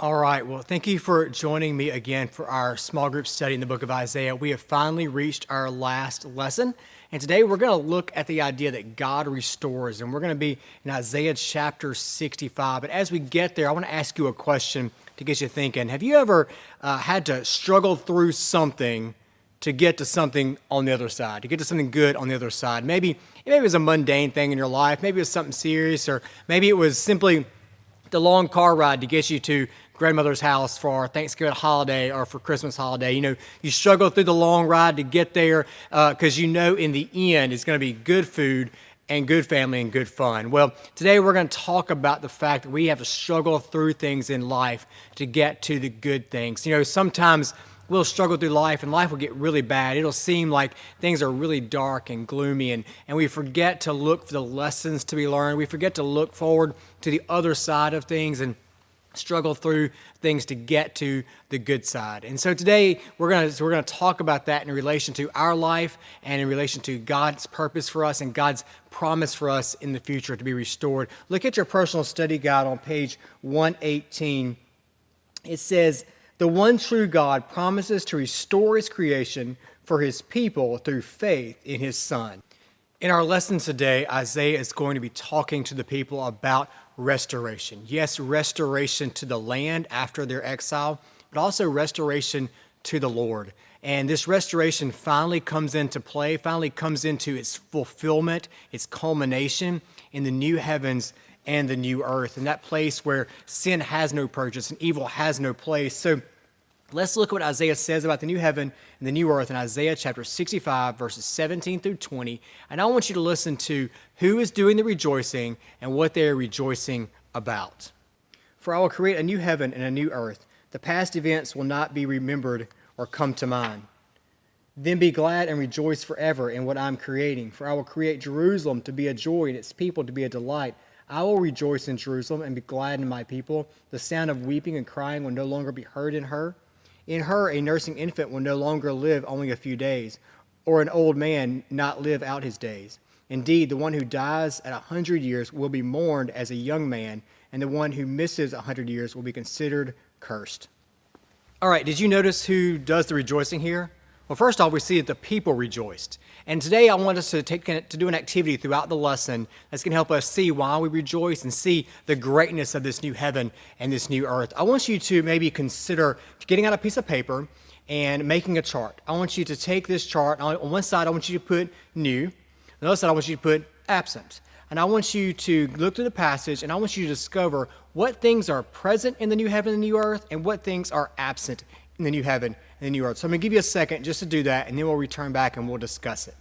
All right, well, thank you for joining me again for our small group study in the book of Isaiah. We have finally reached our last lesson, and today we're going to look at the idea that God restores, and we're going to be in Isaiah chapter 65. But as we get there, I want to ask you a question to get you thinking. Have you ever had to struggle through something to get to something on the other side, to get to something good on the other side? Maybe it was a mundane thing in your life, maybe it was something serious, or maybe it was simply the long car ride to get you to grandmother's house for Thanksgiving holiday or for Christmas holiday. You know, you struggle through the long ride to get there because you know in the end it's going to be good food and good family and good fun. Well, today we're going to talk about the fact that we have to struggle through things in life to get to the good things. You know, sometimes we'll struggle through life and life will get really bad. It'll seem like things are really dark and gloomy and we forget to look for the lessons to be learned. We forget to look forward to the other side of things and struggle through things to get to the good side. And so today we're going to talk about that in relation to our life and in relation to God's purpose for us and God's promise for us in the future to be restored. Look at your personal study guide on page 118. It says, "The one true God promises to restore his creation for his people through faith in his Son." In our lesson today, Isaiah is going to be talking to the people about restoration. Yes, restoration to the land after their exile, but also restoration to the Lord. And this restoration finally comes into play, finally comes into its fulfillment, its culmination in the new heavens and the new earth, in that place where sin has no purchase and evil has no place. So let's look at what Isaiah says about the new heaven and the new earth in Isaiah chapter 65, verses 17 through 20. And I want you to listen to who is doing the rejoicing and what they are rejoicing about. "For I will create a new heaven and a new earth. The past events will not be remembered or come to mind. Then be glad and rejoice forever in what I am creating. For I will create Jerusalem to be a joy and its people to be a delight. I will rejoice in Jerusalem and be glad in my people. The sound of weeping and crying will no longer be heard in her. In her, a nursing infant will no longer live only a few days, or an old man not live out his days. Indeed, the one who dies at 100 years will be mourned as a young man, and the one who misses 100 years will be considered cursed." All right, did you notice who does the rejoicing here? Well, first off, we see that the people rejoiced. And today I want us to do an activity throughout the lesson that's going to help us see why we rejoice and see the greatness of this new heaven and this new earth. I want you to maybe consider getting out a piece of paper and making a chart. I want you to take this chart. On one side, I want you to put new. On the other side, I want you to put absent. And I want you to look through the passage and I want you to discover what things are present in the new heaven and the new earth and what things are absent in the new heaven and the new earth. So I'm going to give you a second just to do that, and then we'll return back and we'll discuss it.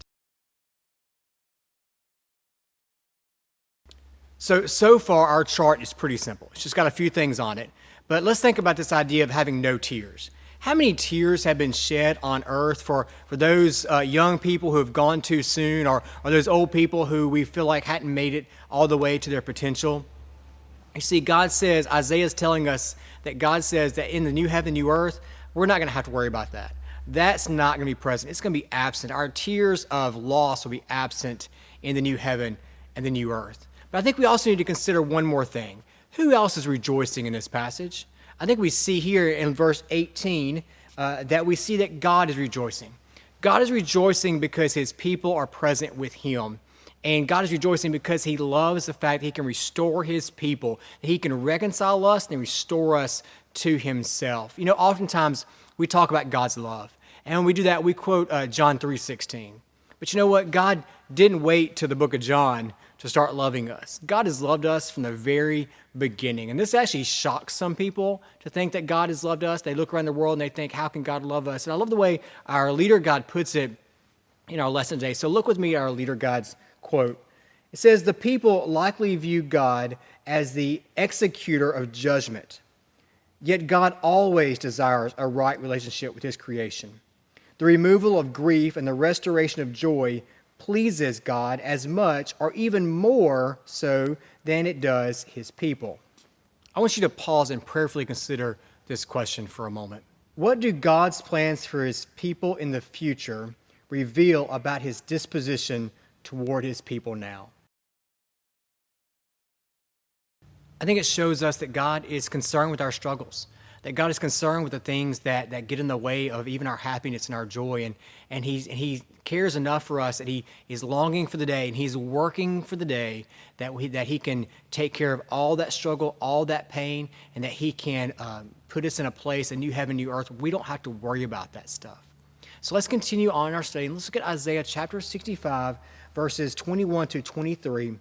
So far, our chart is pretty simple. It's just got a few things on it. But let's think about this idea of having no tears. How many tears have been shed on earth for those young people who have gone too soon or those old people who we feel like hadn't made it all the way to their potential? You see, God says, Isaiah is telling us that God says that in the new heaven, new earth, we're not going to have to worry about that. That's not going to be present. It's going to be absent. Our tears of loss will be absent in the new heaven and the new earth. But I think we also need to consider one more thing. Who else is rejoicing in this passage? I think we see here in verse 18 that we see that God is rejoicing. God is rejoicing because his people are present with him. And God is rejoicing because he loves the fact that he can restore his people, that he can reconcile us and restore us to himself. You know, oftentimes we talk about God's love. And when we do that, we quote John 3:16. But you know what? God didn't wait till the book of John to start loving us. God has loved us from the very beginning. And this actually shocks some people to think that God has loved us. They look around the world and they think, how can God love us? And I love the way our leader God puts it in our lesson today. So look with me at our leader God's quote. It says, "The people likely view God as the executor of judgment. Yet God always desires a right relationship with his creation. The removal of grief and the restoration of joy pleases God as much or even more so than it does his people." I want you to pause and prayerfully consider this question for a moment. What do God's plans for his people in the future reveal about his disposition toward his people now? I think it shows us that God is concerned with our struggles, that God is concerned with the things that get in the way of even our happiness and our joy. And he cares enough for us that he is longing for the day and he's working for the day that he can take care of all that struggle, all that pain, and that he can put us in a place, a new heaven, new earth. We don't have to worry about that stuff. So let's continue on in our study. Let's look at Isaiah chapter 65, verses 21 to 23.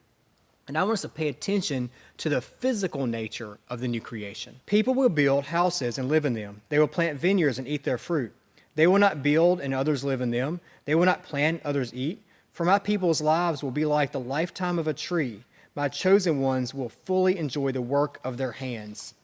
And I want us to pay attention to the physical nature of the new creation. People will build houses and live in them. They will plant vineyards and eat their fruit. They will not build and others live in them. They will not plant and others eat. For my people's lives will be like the lifetime of a tree. My chosen ones will fully enjoy the work of their hands.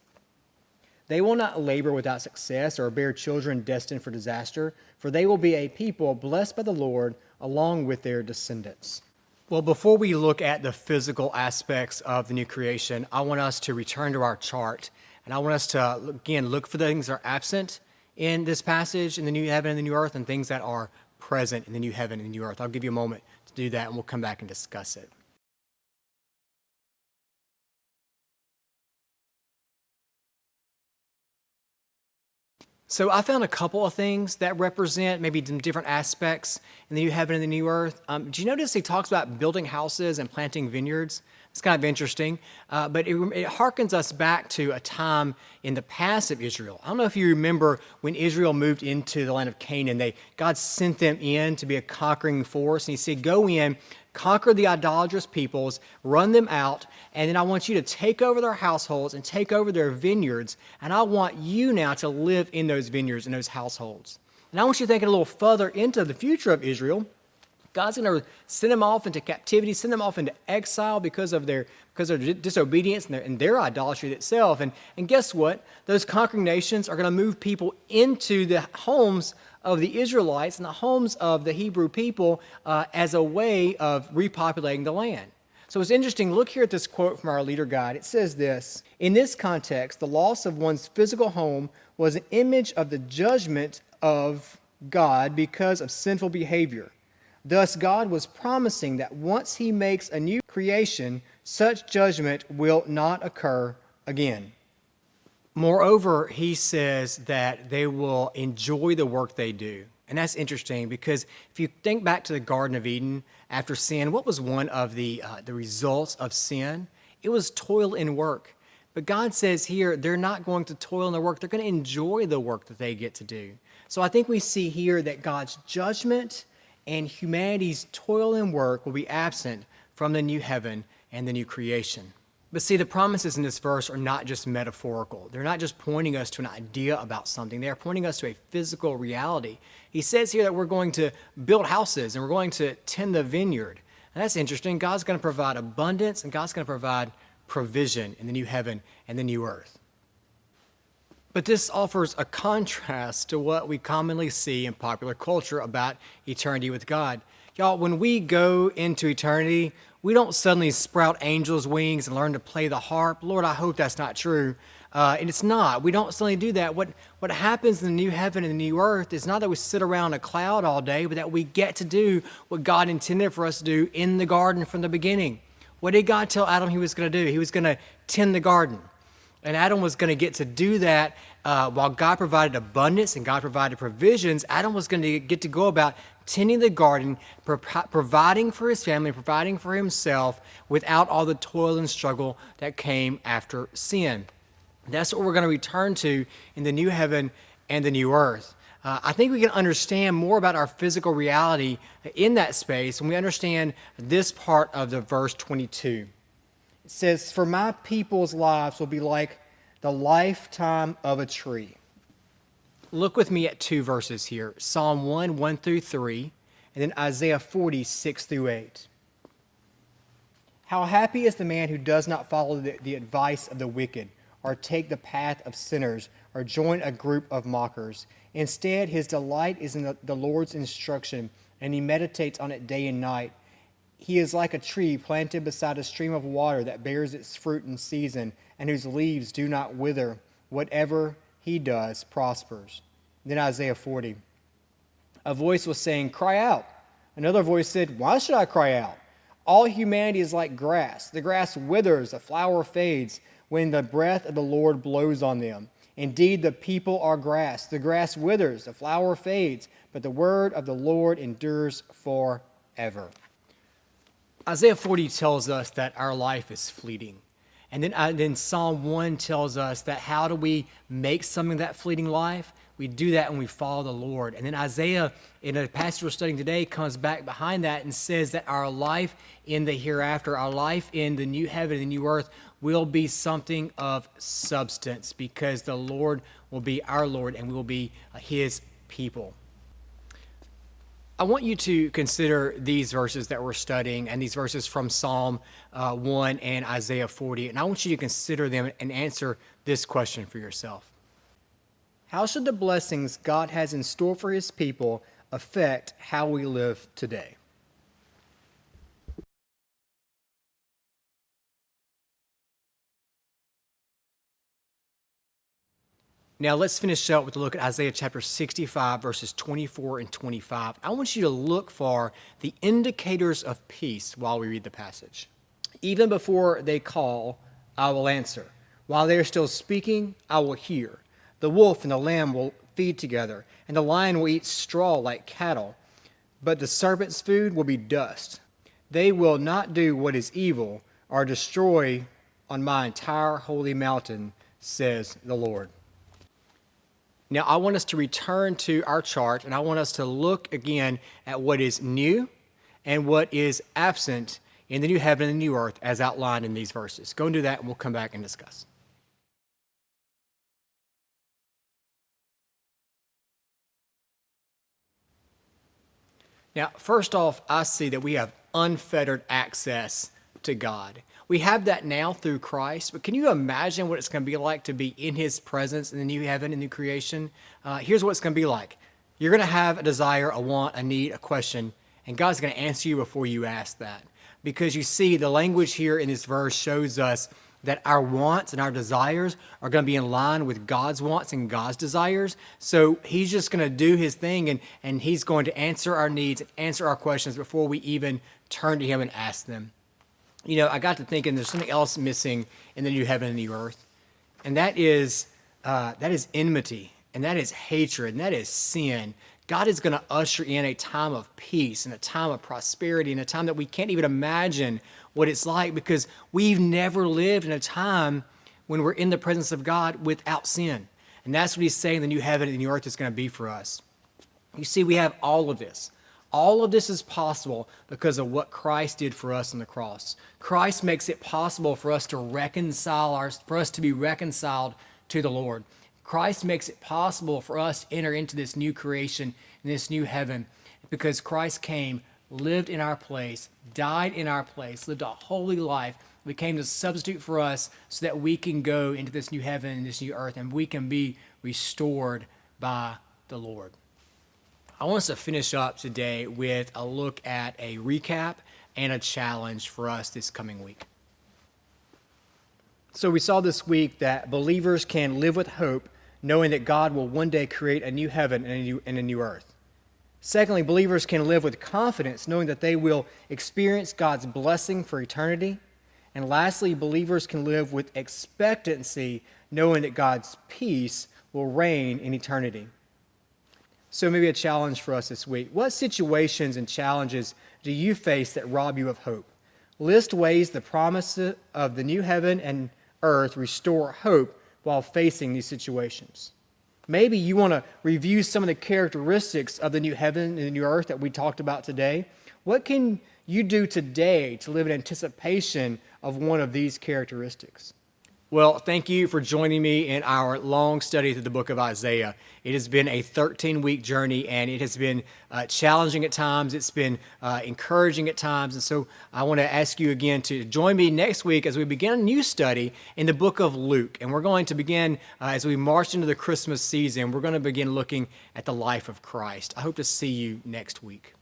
They will not labor without success or bear children destined for disaster, for they will be a people blessed by the Lord along with their descendants. Well, before we look at the physical aspects of the new creation, I want us to return to our chart, and I want us to, again, look for the things that are absent in this passage in the new heaven and the new earth and things that are present in the new heaven and the new earth. I'll give you a moment to do that, and we'll come back and discuss it. So I found a couple of things that represent maybe some different aspects in the new heaven and the new earth. Do you notice he talks about building houses and planting vineyards? It's kind of interesting, but it harkens us back to a time in the past of Israel. I don't know if you remember when Israel moved into the land of Canaan, God sent them in to be a conquering force, and he said, go in, conquer the idolatrous peoples, run them out, and then I want you to take over their households and take over their vineyards, and I want you now to live in those vineyards and those households. And I want you to think a little further into the future of Israel. God's going to send them off into captivity, send them off into exile because of their disobedience and their idolatry itself. And guess what? Those conquering nations are going to move people into the homes of the Israelites and the homes of the Hebrew people as a way of repopulating the land. So it's interesting. Look here at this quote from our leader guide. It says this: in this context, the loss of one's physical home was an image of the judgment of God because of sinful behavior. Thus, God was promising that once he makes a new creation, such judgment will not occur again. Moreover, he says that they will enjoy the work they do. And that's interesting because if you think back to the Garden of Eden after sin, what was one of the results of sin? It was toil and work. But God says here they're not going to toil in their work. They're going to enjoy the work that they get to do. So I think we see here that God's judgment and humanity's toil and work will be absent from the new heaven and the new creation. But see, the promises in this verse are not just metaphorical. They're not just pointing us to an idea about something. They are pointing us to a physical reality. He says here that we're going to build houses and we're going to tend the vineyard. And that's interesting. God's going to provide abundance and God's going to provide provision in the new heaven and the new earth. But this offers a contrast to what we commonly see in popular culture about eternity with God. Y'all, when we go into eternity, we don't suddenly sprout angels' wings and learn to play the harp. Lord, I hope that's not true. And it's not. We don't suddenly do that. What happens in the new heaven and the new earth is not that we sit around a cloud all day, but that we get to do what God intended for us to do in the garden from the beginning. What did God tell Adam he was going to do? He was going to tend the garden. And Adam was going to get to do that while God provided abundance and God provided provisions. Adam was going to get to go about tending the garden, providing for his family, providing for himself without all the toil and struggle that came after sin. That's what we're going to return to in the new heaven and the new earth. I think we can understand more about our physical reality in that space when we understand this part of the verse 22. It says, for my people's lives will be like the lifetime of a tree. Look with me at two verses here, Psalm 1, 1 through 3, and then Isaiah 40, 6 through 8. How happy is the man who does not follow the advice of the wicked, or take the path of sinners, or join a group of mockers. Instead, his delight is in the Lord's instruction, and he meditates on it day and night. He is like a tree planted beside a stream of water that bears its fruit in season, and whose leaves do not wither. Whatever he does prospers. Then Isaiah 40. A voice was saying, cry out. Another voice said, why should I cry out? All humanity is like grass. The grass withers, the flower fades. when the breath of the Lord blows on them. Indeed, the people are grass. The grass withers, the flower fades, but the word of the Lord endures forever. Isaiah 40 tells us that our life is fleeting. And then Psalm 1 tells us that how do we make something of that fleeting life? We do that when we follow the Lord. And then Isaiah, in a passage we're studying today, comes back behind that and says that our life in the hereafter, our life in the new heaven and the new earth will be something of substance because the Lord will be our Lord and we will be his people. I want you to consider these verses that we're studying and these verses from Psalm 1 and Isaiah 40, and I want you to consider them and answer this question for yourself. How should the blessings God has in store for his people affect how we live today? Now let's finish up with a look at Isaiah chapter 65, verses 24 and 25. I want you to look for the indicators of peace while we read the passage. Even before they call, I will answer. While they are still speaking, I will hear. The wolf and the lamb will feed together, and the lion will eat straw like cattle. But the serpent's food will be dust. They will not do what is evil or destroy on my entire holy mountain, says the Lord. Now, I want us to return to our chart, and I want us to look again at what is new and what is absent in the new heaven and the new earth as outlined in these verses. Go and do that, and we'll come back and discuss. Now, first off, I see that we have unfettered access to God. We have that now through Christ, but can you imagine what it's going to be like to be in his presence in the new heaven and new creation? Here's what it's going to be like. You're going to have a desire, a want, a need, a question, and God's going to answer you before you ask that. Because you see, the language here in this verse shows us that our wants and our desires are going to be in line with God's wants and God's desires. So he's just going to do his thing, and he's going to answer our needs and answer our questions before we even turn to him and ask them. You know, I got to thinking there's something else missing in the new heaven and new earth, and that is enmity, and that is hatred, and that is sin. God is going to usher in a time of peace and a time of prosperity and a time that we can't even imagine what it's like because we've never lived in a time when we're in the presence of God without sin. And that's what he's saying the new heaven and the new earth is going to be for us. You see, we have all of this. All of this is possible because of what Christ did for us on the cross. Christ makes it possible for us to for us to be reconciled to the Lord. Christ makes it possible for us to enter into this new creation and this new heaven because Christ came, lived in our place, died in our place, lived a holy life, became the substitute for us so that we can go into this new heaven and this new earth and we can be restored by the Lord. I want us to finish up today with a look at a recap and a challenge for us this coming week. So we saw this week that believers can live with hope, knowing that God will one day create a new heaven and a new earth. Secondly, believers can live with confidence, knowing that they will experience God's blessing for eternity. And lastly, believers can live with expectancy, knowing that God's peace will reign in eternity. So maybe a challenge for us this week. What situations and challenges do you face that rob you of hope? List ways the promise of the new heaven and earth restore hope while facing these situations. Maybe you want to review some of the characteristics of the new heaven and the new earth that we talked about today. What can you do today to live in anticipation of one of these characteristics? Well, thank you for joining me in our long study through the book of Isaiah. It has been a 13-week journey, and it has been challenging at times. It's been encouraging at times. And so I want to ask you again to join me next week as we begin a new study in the book of Luke. And we're going to begin, as we march into the Christmas season, we're going to begin looking at the life of Christ. I hope to see you next week.